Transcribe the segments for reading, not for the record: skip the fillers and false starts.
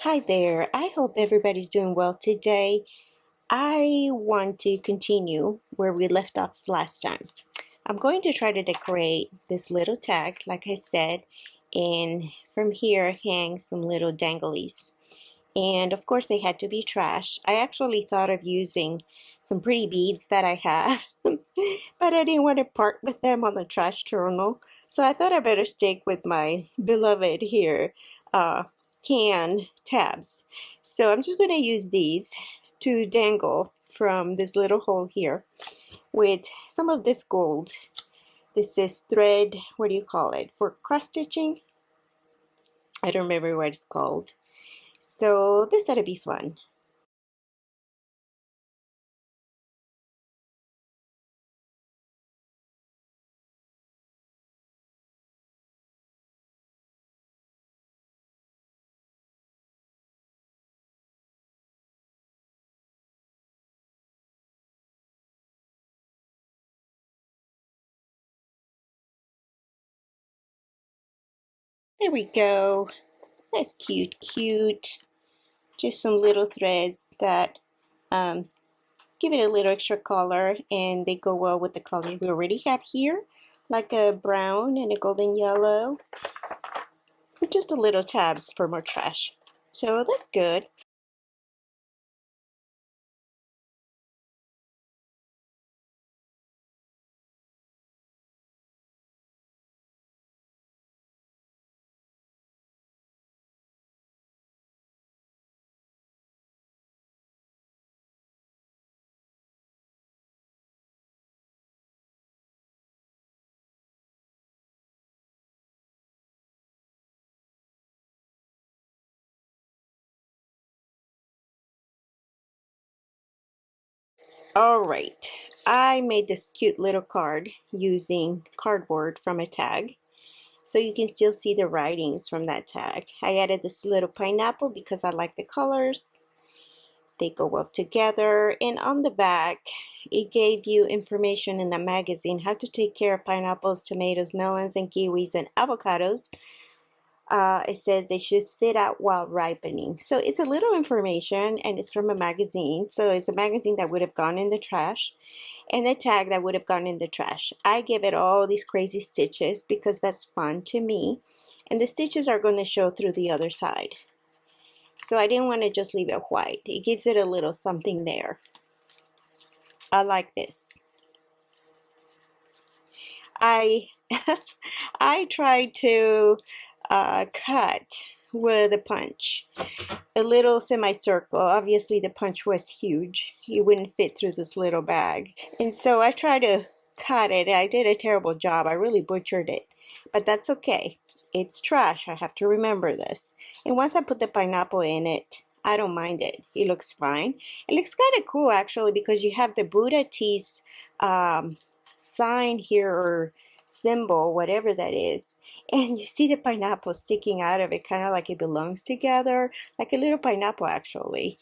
Hi there. I hope everybody's doing well today. I want to continue where we left off last time. I'm going to try to decorate this little tag, like I said, and from here hang some little danglies. And of course, they had to be trash. I actually thought of using some pretty beads that I have, but I didn't want to part with them on the trash journal. So I thought I better stick with my beloved here, can tabs. So I'm just going to use these to dangle from this little hole here with some of this gold. This is thread, what do you call it? For cross stitching? I don't remember what it's called. So this ought to be fun. There we go. That's cute, cute. Just some little threads that give it a little extra color, and they go well with the colors we already have here, like a brown and a golden yellow. Just a little tabs for more trash. So that's good. All right, I made this cute little card using cardboard from a tag. So you can still see the writings from that tag. I added this little pineapple because I like the colors. They go well together. And on the back, it gave you information in the magazine how to take care of pineapples, tomatoes, melons, and kiwis, and avocados. It says they should sit out while ripening. So it's a little information, and it's from a magazine. So it's a magazine that would have gone in the trash, and the tag that would have gone in the trash. I give it all these crazy stitches because that's fun to me. And the stitches are going to show through the other side. So I didn't want to just leave it white. It gives it a little something there. I like this. I I tried to cut with a punch, a little semicircle. Obviously the punch was huge. It wouldn't fit through this little bag. And so I tried to cut it. I did a terrible job. I really butchered it. But that's okay. It's trash. I have to remember this. And once I put the pineapple in it, I don't mind it. It looks fine. It looks kind of cool actually because you have the Buddha teas sign here or symbol, whatever that is. And you see the pineapple sticking out of it, kind of like it belongs together, like a little pineapple actually.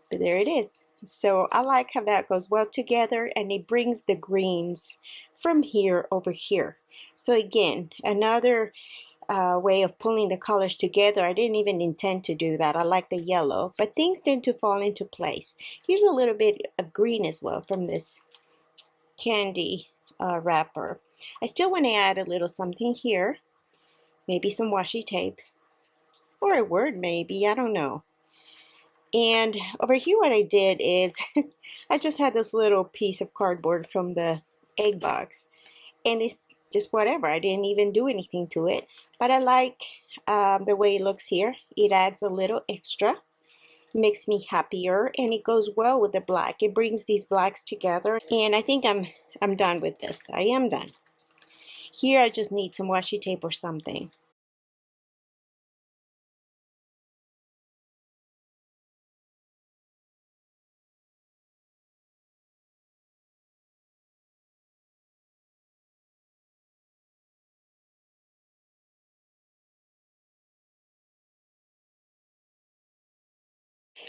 But there it is. So I like how that goes well together, and it brings the greens from here over here. So again, another way of pulling the colors together. I didn't even intend to do that. I like the yellow, but things tend to fall into place. Here's a little bit of green as well from this candy wrapper. I still want to add a little something here, maybe some washi tape or a word maybe, I don't know. And over here what I did is I just had this little piece of cardboard from the egg box, and it's just whatever. I didn't even do anything to it, but I like the way it looks here. It adds a little extra, makes me happier, and it goes well with the black. It brings these blacks together, and I think I'm done with this. I am done. Here I just need some washi tape or something.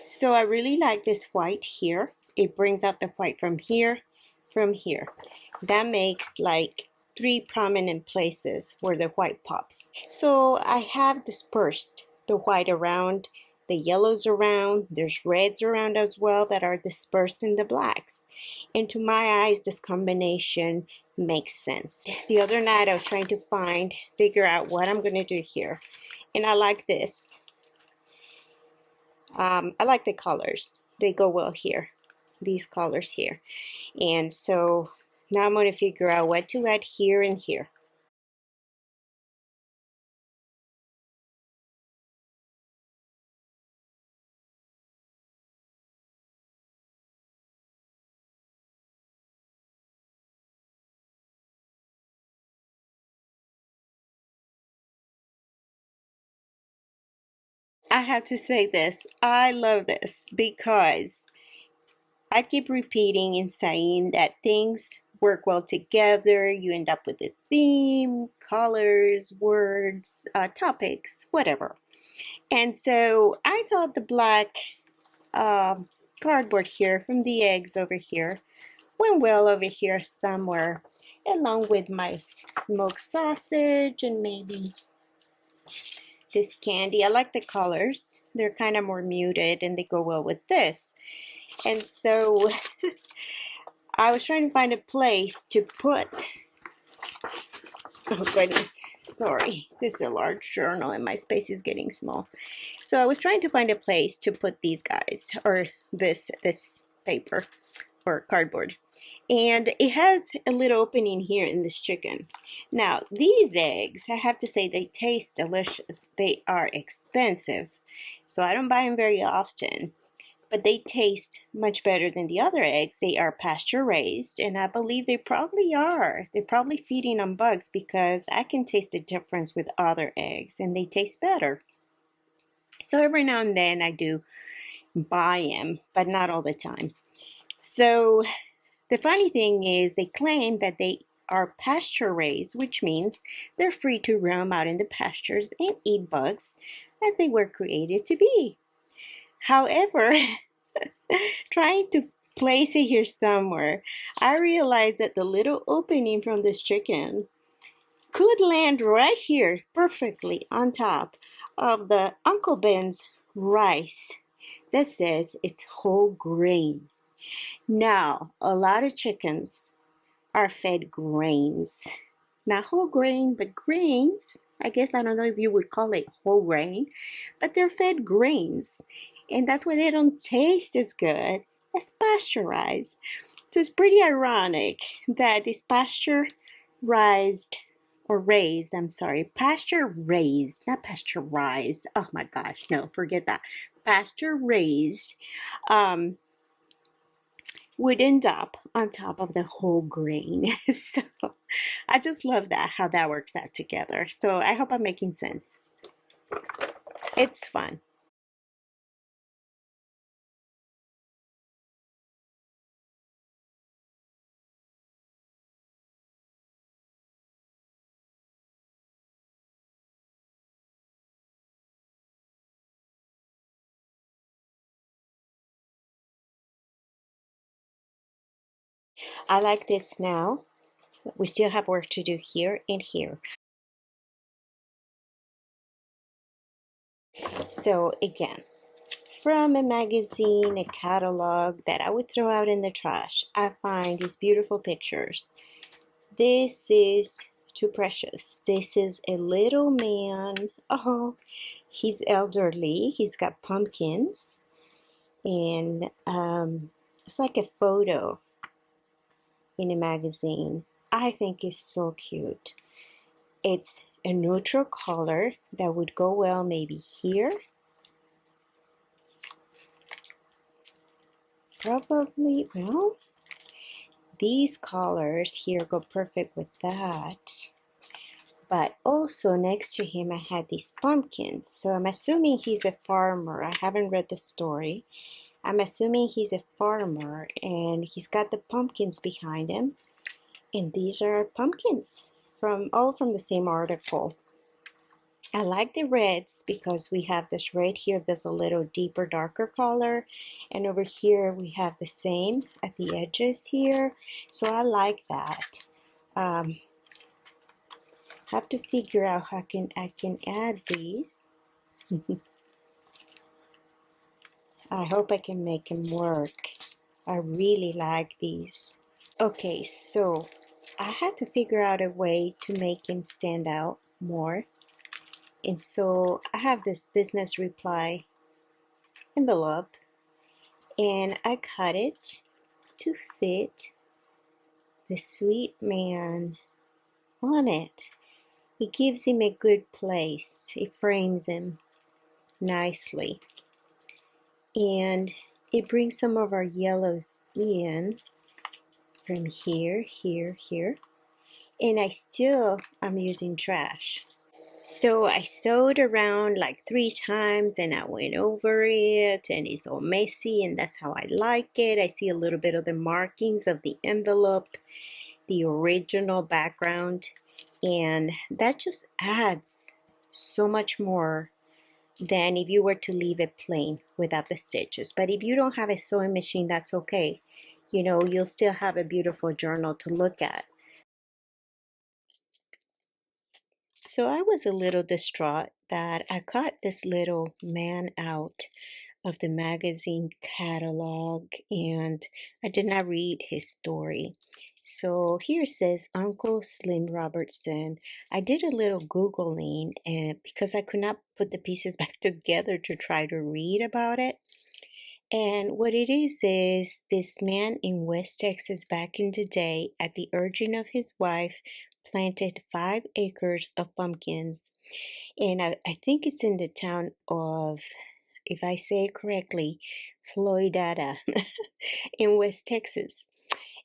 So I really like this white here. It brings out the white from here, from here. That makes like three prominent places where the white pops. So I have dispersed the white around the yellows around, there's reds around as well that are dispersed in the blacks. And to my eyes, this combination makes sense. The other night I was trying to figure out what I'm going to do here. And I like this. I like the colors. They go well here. These colors here. And so now I'm going to figure out what to add here and here. I have to say this. I love this because I keep repeating and saying that things work well together. You end up with a theme, colors, words, topics, whatever. And so I thought the black cardboard here from the eggs over here went well over here somewhere, along with my smoked sausage and maybe this candy. I like the colors. They're kind of more muted and they go well with this. And so I was trying to find a place to put, oh goodness, sorry, this is a large journal and my space is getting small. So I was trying to find a place to put these guys, or this paper or cardboard. And it has a little opening here in this chicken. Now, these eggs, I have to say, they taste delicious. They are expensive, so I don't buy them very often. But they taste much better than the other eggs. They are pasture raised, and I believe they probably are. They're probably feeding on bugs because I can taste the difference with other eggs, and they taste better. So every now and then I do buy them, but not all the time. So the funny thing is they claim that they are pasture raised, which means they're free to roam out in the pastures and eat bugs as they were created to be. However, trying to place it here somewhere, I realized that the little opening from this chicken could land right here perfectly on top of the Uncle Ben's rice that says it's whole grain. Now, a lot of chickens are fed grains. Not whole grain, but grains. I guess I don't know if you would call it whole grain, but they're fed grains. And that's why they don't taste as good as pasteurized. So it's pretty ironic that this pasteurized or raised, I'm sorry, pasture raised, not pasteurized. Oh my gosh, no, forget that. Pasture raised would end up on top of the whole grain. So I just love that, how that works out together. So I hope I'm making sense. It's fun. I like this now. We still have work to do here and here. So again, from a magazine, a catalog that I would throw out in the trash, I find these beautiful pictures. This is too precious. This is a little man. Oh, he's elderly. He's got pumpkins. And it's like a photo in a magazine. I think it's so cute. It's a neutral color that would go well maybe here. Probably, well, these colors here go perfect with that. But also next to him I had these pumpkins. So I'm assuming he's a farmer. I haven't read the story. I'm assuming he's a farmer and he's got the pumpkins behind him. And these are pumpkins all from the same article. I like the reds because we have this red here that's a little deeper, darker color. And over here we have the same at the edges here. So I like that. Have to figure out how I can add these. I hope I can make them work. I really like these. Okay, so I had to figure out a way to make him stand out more. And so I have this business reply envelope and I cut it to fit the sweet man on it. It gives him a good place. It frames him nicely. And it brings some of our yellows in from here, here, here. And I'm using trash. So I sewed around like 3 times and I went over it and it's all messy and that's how I like it. I see a little bit of the markings of the envelope, the original background, and that just adds so much more than if you were to leave it plain without the stitches. But if you don't have a sewing machine, that's okay. You'll still have a beautiful journal to look at. So I was a little distraught that I cut this little man out of the magazine catalog and I did not read his story. So here it says Uncle Slim Robertson. I did a little Googling and because I could not put the pieces back together to try to read about it. And what it is this man in West Texas back in the day, at the urging of his wife, planted 5 acres of pumpkins. And I think it's in the town of, if I say it correctly, Floydada in West Texas.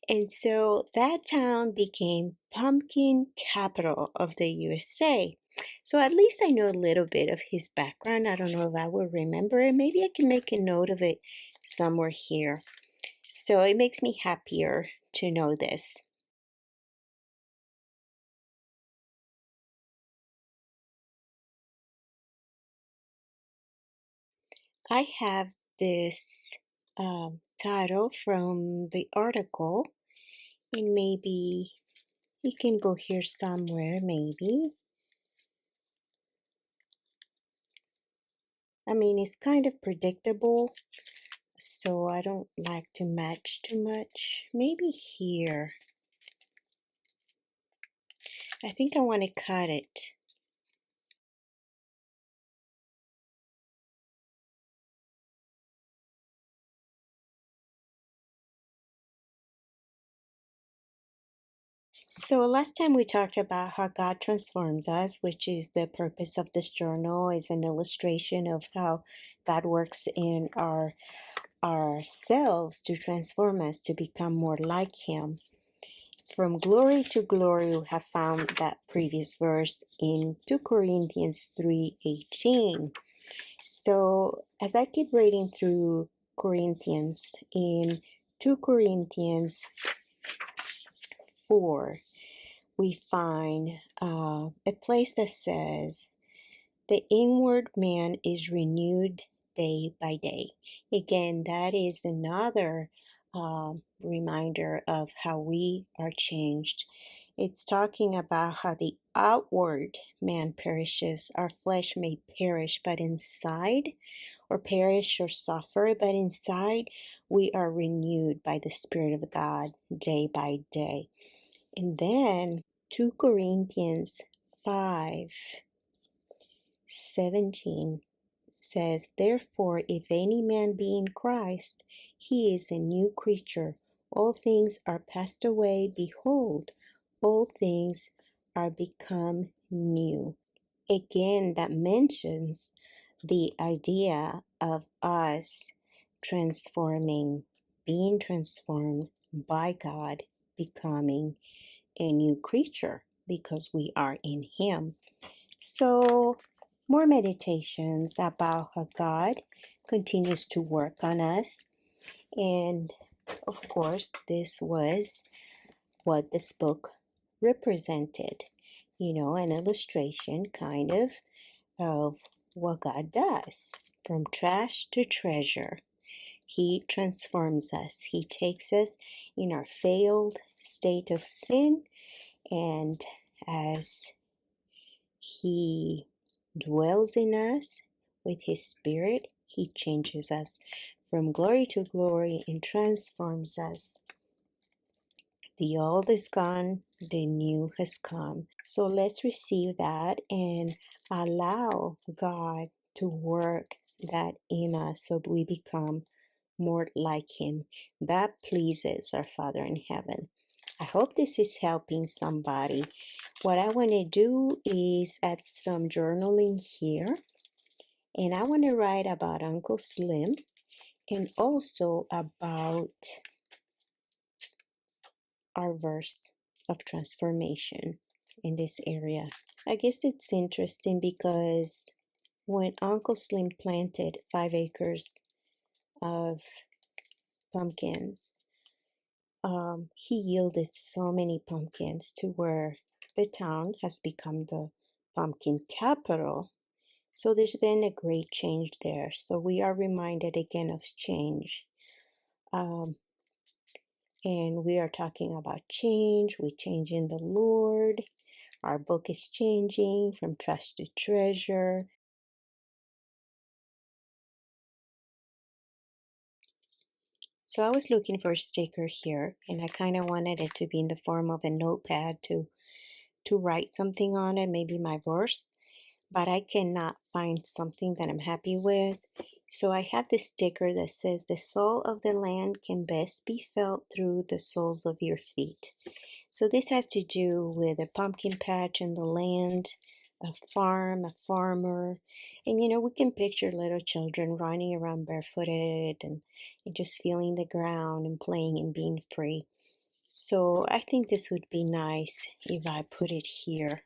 And so that town became pumpkin capital of the USA. So at least I know a little bit of his background. I don't know if I will remember it. Maybe I can make a note of it somewhere here. So it makes me happier to know this. I have this title from the article, and maybe you can go here somewhere, maybe. I mean, it's kind of predictable, so I don't like to match too much. Maybe here. I think I want to cut it. So last time we talked about how God transforms us, which is the purpose of this journal, is an illustration of how God works in ourselves to transform us to become more like Him. From glory to glory, we have found that previous verse in 2 Corinthians 3:18. So as I keep reading through Corinthians, in 2 Corinthians 4, we find a place that says, the inward man is renewed day by day. Again, that is another reminder of how we are changed. It's talking about how the outward man perishes, our flesh may perish, but inside, or perish or suffer, but inside we are renewed by the Spirit of God day by day. And then 2 Corinthians 5:17 says, therefore, if any man be in Christ, he is a new creature. All things are passed away. Behold, all things are become new. Again, that mentions the idea of us transforming, being transformed by God, becoming a new creature because we are in Him. So, more meditations about how God continues to work on us. And of course, this was what this book represented. An illustration kind of what God does. From trash to treasure, He transforms us. He takes us in our failed state of sin, and as He dwells in us with His Spirit, He changes us from glory to glory and transforms us. The old is gone, the new has come. So let's receive that and allow God to work that in us so we become more like Him. That pleases our Father in heaven. I hope this is helping somebody. What I want to do is add some journaling here, and I want to write about Uncle Slim and also about our verse of transformation in this area. I guess it's interesting because when Uncle Slim planted 5 acres of pumpkins, he yielded so many pumpkins to where the town has become the pumpkin capital. So there's been a great change there. So we are reminded again of change. And we are talking about change. We change in the Lord. Our book is changing from trash to treasure. So I was looking for a sticker here, and I kind of wanted it to be in the form of a notepad to write something on it, maybe my verse, but I cannot find something that I'm happy with. So I have this sticker that says, "The soul of the land can best be felt through the soles of your feet." So this has to do with a pumpkin patch and the land, a farm, a farmer. And we can picture little children running around barefooted and just feeling the ground and playing and being free. So I think this would be nice if I put it here.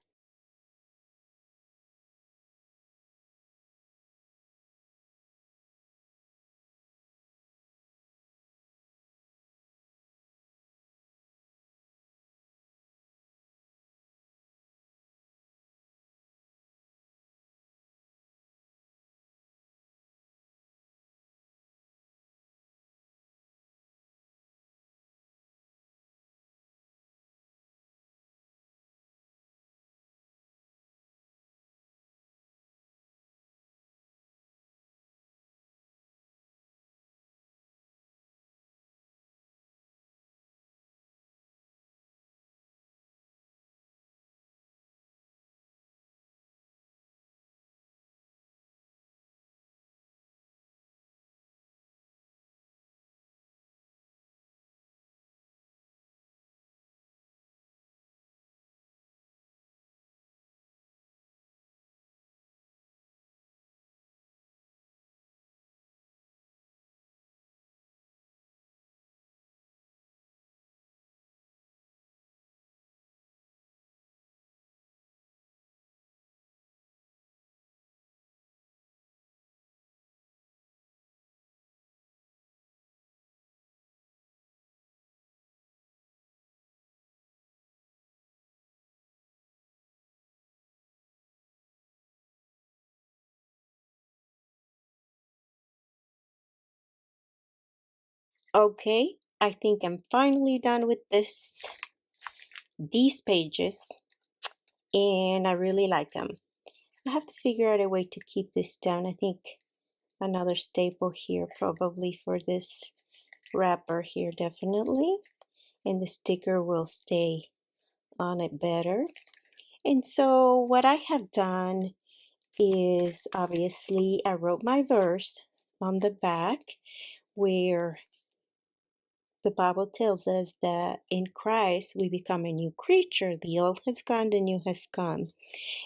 Okay, I think I'm finally done with these pages, and I really like them. I have to figure out a way to keep this down. I think another staple here probably for this wrapper here, definitely, and the sticker will stay on it better. And so what I have done is, obviously, I wrote my verse on the back where the Bible tells us that in Christ we become a new creature. The old has gone, the new has come.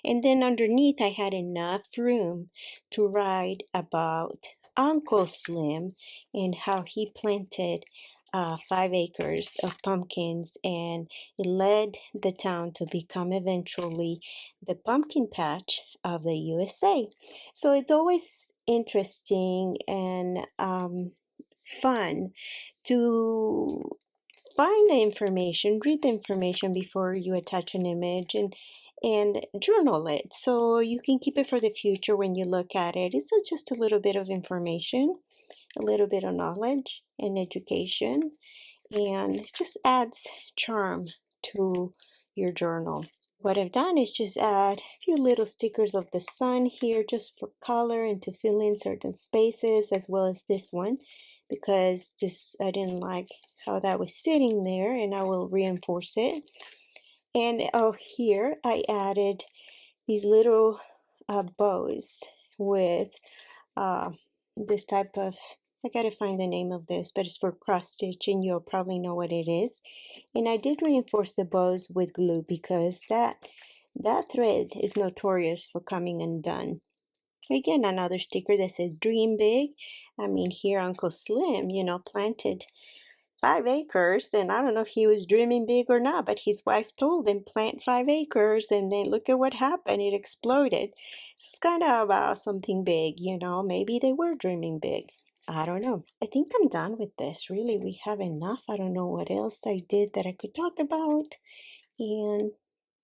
And then underneath, I had enough room to write about Uncle Slim and how he planted 5 acres of pumpkins, and it led the town to become eventually the pumpkin patch of the USA. So it's always interesting and fun to find the information, read the information before you attach an image, and journal it so you can keep it for the future when you look at it. It's not just a little bit of information, a little bit of knowledge and education, and it just adds charm to your journal. What I've done is just add a few little stickers of the sun here just for color and to fill in certain spaces, as well as this one, because this I didn't like how that was sitting there, and I will reinforce it. And oh, here I added these little bows with uh, this type of, I gotta find the name of this, but it's for cross stitching. You'll probably know what it is. And I did reinforce the bows with glue because that thread is notorious for coming undone. Again, another sticker that says dream big. I mean, here Uncle Slim, planted 5 acres, and I don't know if he was dreaming big or not, but his wife told him plant 5 acres, and then look at what happened. It exploded. So it's kind of about something big, maybe they were dreaming big. I don't know. I think I'm done with this. Really, we have enough. I don't know what else I did that I could talk about. And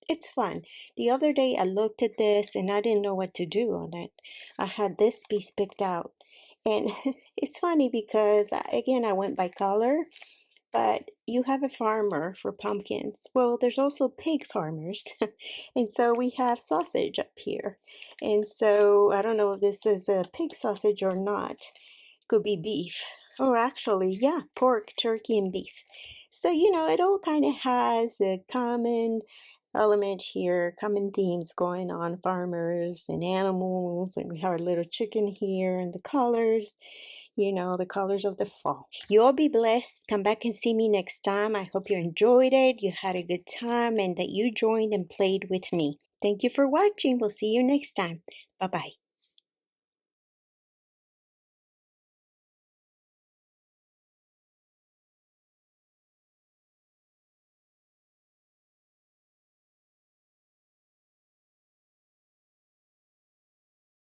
it's fun. The other day I looked at this and I didn't know what to do on it. I had this piece picked out. And it's funny because, again, I went by color, but you have a farmer for pumpkins. Well, there's also pig farmers. And so we have sausage up here. And so I don't know if this is a pig sausage or not. Could be beef. Or actually, yeah, pork, turkey, and beef. So, it all kind of has a common element here, common themes going on, farmers and animals, and we have our little chicken here, and the colors, the colors of the fall. You all be blessed. Come back and see me next time. I hope you enjoyed it, you had a good time, and that you joined and played with me. Thank you for watching. We'll see you next time. Bye-bye.